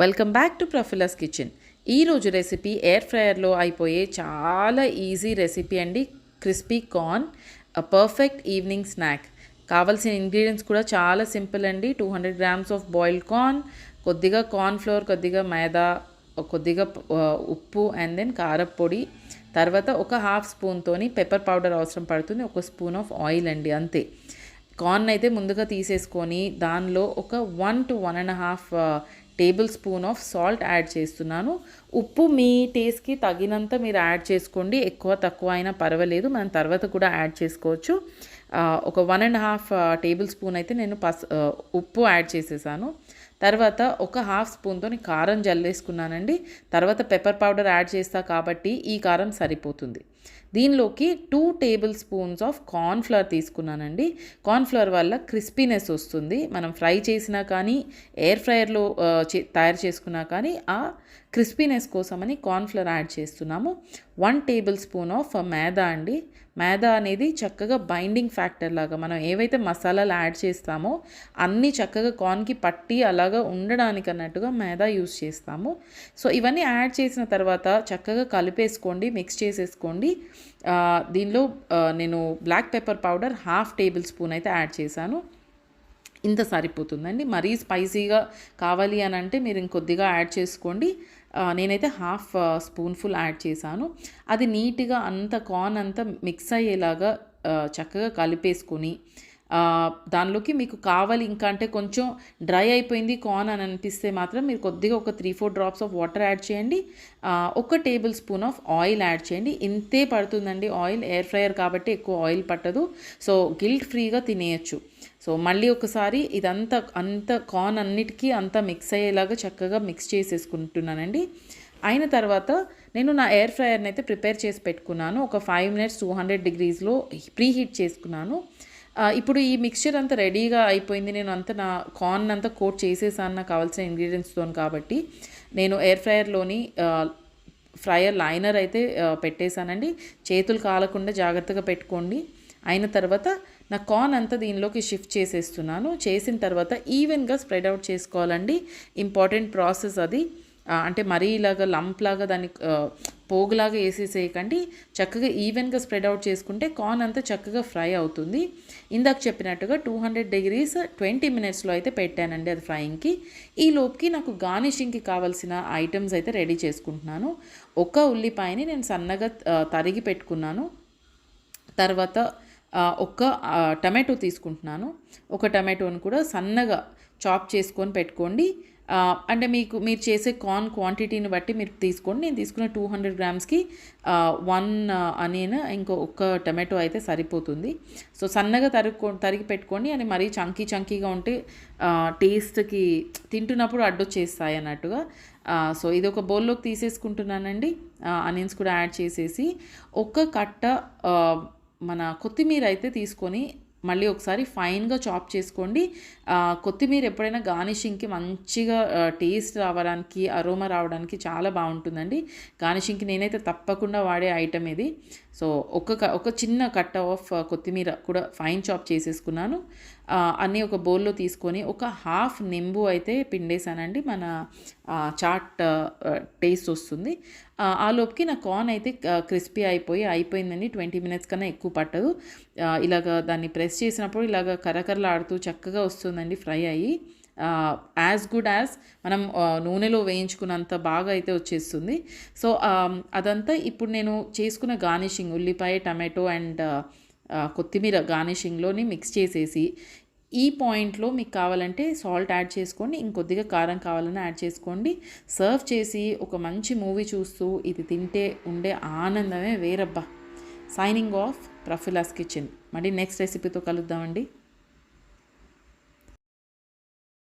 Welcome back to Prafulla's kitchen. ఈరోజు recipe air ఫ్రైయర్లో అయిపోయే చాలా ఈజీ రెసిపీ అండి. Crispy corn, perfect evening snack. కావాల్సిన ఇంగ్రీడియంట్స్ కూడా చాలా సింపుల్ అండి. 200 grams ఆఫ్ బాయిల్డ్ కార్న్, కొద్దిగా కార్న్ ఫ్లోర్, కొద్దిగా మైదా, కొద్దిగా ఉప్పు అండ్ దెన్ కారప్పొడి, తర్వాత ఒక హాఫ్ స్పూన్తోని పెప్పర్ పౌడర్ అవసరం పడుతుంది, ఒక స్పూన్ ఆఫ్ ఆయిల్ అండి, అంతే. కార్న్ అయితే ముందుగా తీసేసుకొని దానిలో ఒక 1 to 1.5 table spoon of salt add చేస్తున్నాను. ఉప్పు మీ టేస్ట్కి తగినంత మీరు యాడ్ చేసుకోండి, ఎక్కువ తక్కువ అయినా పర్వాలేదు, మనం తర్వాత కూడా యాడ్ చేసుకోవచ్చు. ఒక 1.5 టేబుల్ స్పూన్ అయితే నేను ఉప్పు యాడ్ చేసేసాను. తర్వాత ఒక హాఫ్ స్పూన్తో కారం జల్లేసుకున్నానండి. తర్వాత పెప్పర్ పౌడర్ యాడ్ చేస్తా కాబట్టి ఈ కారం సరిపోతుంది. దీనిలోకి 2 టేబుల్ స్పూన్స్ ఆఫ్ కార్న్ఫ్లవర్ తీసుకున్నానండి. కార్న్ఫ్లవర్ వల్ల క్రిస్పీనెస్ వస్తుంది. మనం ఫ్రై చేసినా కానీ ఎయిర్ ఫ్రైయర్లో తయారు చేసుకున్నా కానీ ఆ క్రిస్పీనెస్ కోసమని కార్న్ఫ్లవర్ యాడ్ చేస్తున్నాము. 1 టేబుల్ స్పూన్ ఆఫ్ మైదా అండి. మైదా అనేది చక్కగా బైండింగ్ ఫ్యాక్టర్ లాగా మనం ఏవైతే మసాలాలు యాడ్ చేస్తామో అన్నీ చక్కగా కార్న్కి పట్టి అలాగా ఉండడానికి అన్నట్టుగా మైదా యూస్ చేస్తాము. సో ఇవన్నీ యాడ్ చేసిన తర్వాత చక్కగా కలిపేసుకోండి, మిక్స్ చేసేసుకోండి. దీనిలో నేను black pepper powder half tablespoon అయితే యాడ్ చేశాను. ఇంత సరిపోతుందండి. మరీ స్పైసీగా కావాలి అని అంటే మీరు ఇంకొద్దిగా యాడ్ చేసుకోండి. నేనైతే హాఫ్ స్పూన్ఫుల్ యాడ్ చేశాను. అది నీట్గా అంత కార్న్ అంతా మిక్స్ అయ్యేలాగా చక్కగా కలిపేసుకొని దానిలోకి మీకు కావాలి ఇంకా అంటే కొంచెం డ్రై అయిపోయింది కార్న్ అని అనిపిస్తే మాత్రం మీరు కొద్దిగా ఒక 3-4 డ్రాప్స్ ఆఫ్ వాటర్ యాడ్ చేయండి. ఒక table spoon of oil add చేయండి. ఇంతే పడుతుందండి ఆయిల్. ఎయిర్ ఫ్రైయర్ కాబట్టి ఎక్కువ ఆయిల్ పట్టదు. సో గిల్ట్ ఫ్రీగా తినేయచ్చు. సో మళ్ళీ ఒకసారి అంత కార్న్ అన్నిటికీ అంతా మిక్స్ అయ్యేలాగా చక్కగా మిక్స్ చేసేసుకుంటున్నానండి. అయిన తర్వాత నేను నా ఎయిర్ ఫ్రైయర్ని అయితే ప్రిపేర్ చేసి పెట్టుకున్నాను. ఒక 5 minutes 200 degreesలో ప్రీ హీట్ చేసుకున్నాను. ఇప్పుడు ఈ మిక్స్చర్ అంతా రెడీగా అయిపోయింది. నేను నా కార్న్ అంతా కోట్ చేసేసాను నాకు కావాల్సిన ఇంగ్రీడియంట్స్తో. కాబట్టి నేను ఎయిర్ ఫ్రైయర్లోని ఫ్రైయర్ లైనర్ అయితే పెట్టేశానండి. చేతులు కాలకుండా జాగ్రత్తగా పెట్టుకోండి. అయిన తర్వాత నా కార్న్ అంతా దీనిలోకి షిఫ్ట్ చేసేస్తున్నాను. చేసిన తర్వాత ఈవెన్గా స్ప్రెడ్ అవుట్ చేసుకోవాలండి. ఇంపార్టెంట్ ప్రాసెస్ అది. అంటే మరీ ఇలాగా లంప్ లాగా దాన్ని పోగులాగా వేసేసేయకండి. చక్కగా ఈవెన్గా స్ప్రెడ్ అవుట్ చేసుకుంటే కార్న్ అంతా చక్కగా ఫ్రై అవుతుంది. ఇందాక చెప్పినట్టుగా 200 degrees 20 minutesలో అయితే పెట్టానండి అది ఫ్రైయింగ్కి. ఈ లోపుకి నాకు గార్నిషింగ్కి కావాల్సిన ఐటమ్స్ అయితే రెడీ చేసుకుంటున్నాను. ఒక ఉల్లిపాయని నేను సన్నగా తరిగి పెట్టుకున్నాను. తర్వాత ఒక టమాటో తీసుకుంటున్నాను. ఒక టమాటోని కూడా సన్నగా చాప్ చేసుకొని పెట్టుకోండి. అంటే మీరు చేసే కార్న్ క్వాంటిటీని బట్టి మీరు తీసుకోండి. నేను తీసుకున్న 200 గ్రామ్స్కి 1 ఆనియన్ ఒక టమాటో అయితే సరిపోతుంది. సో సన్నగా తరిగి పెట్టుకోండి. అని మరీ చంకీగా ఉంటే టేస్ట్కి తింటున్నప్పుడు అడ్డొచ్చేస్తాయి అన్నట్టుగా. సో ఇది ఒక బౌల్లోకి తీసేసుకుంటున్నానండి. ఆనియన్స్ కూడా యాడ్ చేసేసి ఒక కట్ట మన కొత్తిమీర అయితే తీసుకొని మళ్ళీ ఒకసారి ఫైన్గా చాప్ చేసుకోండి. కొత్తిమీర ఎప్పుడైనా గార్నిషింగ్కి మంచిగా టేస్ట్ రావడానికి, అరోమా రావడానికి చాలా బాగుంటుందండి. గార్నిషింగ్కి నేనైతే తప్పకుండా వాడే ఐటమ్ ఇది. సో ఒక చిన్న కట్ట ఆఫ్ కొత్తిమీర కూడా ఫైన్ చాప్ చేసేసుకున్నాను. అన్నీ ఒక బౌల్లో తీసుకొని ఒక హాఫ్ నింబు అయితే పిండేశానండి. మన చాట్ టేస్ట్ వస్తుంది. ఆ లోపుకి నా కార్న్ అయితే క్రిస్పీ అయిపోయిందండి. 20 minutes కన్నా ఎక్కువ పట్టదు. ఇలాగ దాన్ని ప్రెస్ చేసినప్పుడు ఇలాగ కరకరలాడుతూ చక్కగా వస్తుందండి ఫ్రై అయ్యి. యాజ్ గుడ్ యాజ్ మనం నూనెలో వేయించుకున్నంత బాగా అయితే వచ్చేస్తుంది. సో అదంతా ఇప్పుడు నేను చేసుకున్న గార్నిషింగ్ ఉల్లిపాయ, టమాటో అండ్ కొత్తిమీర గార్నిషింగ్లోని మిక్స్ చేసేసి ఈ పాయింట్లో మీకు కావాలంటే సాల్ట్ యాడ్ చేసుకోండి. ఇంకొద్దిగా కారం కావాలని యాడ్ చేసుకోండి. సర్వ్ చేసి ఒక మంచి మూవీ చూస్తూ ఇది తింటే ఉండే ఆనందమే వేరబ్బా. Signing off Prafulla's kitchen. మళ్ళీ నెక్స్ట్ రెసిపీతో కలుద్దామండి.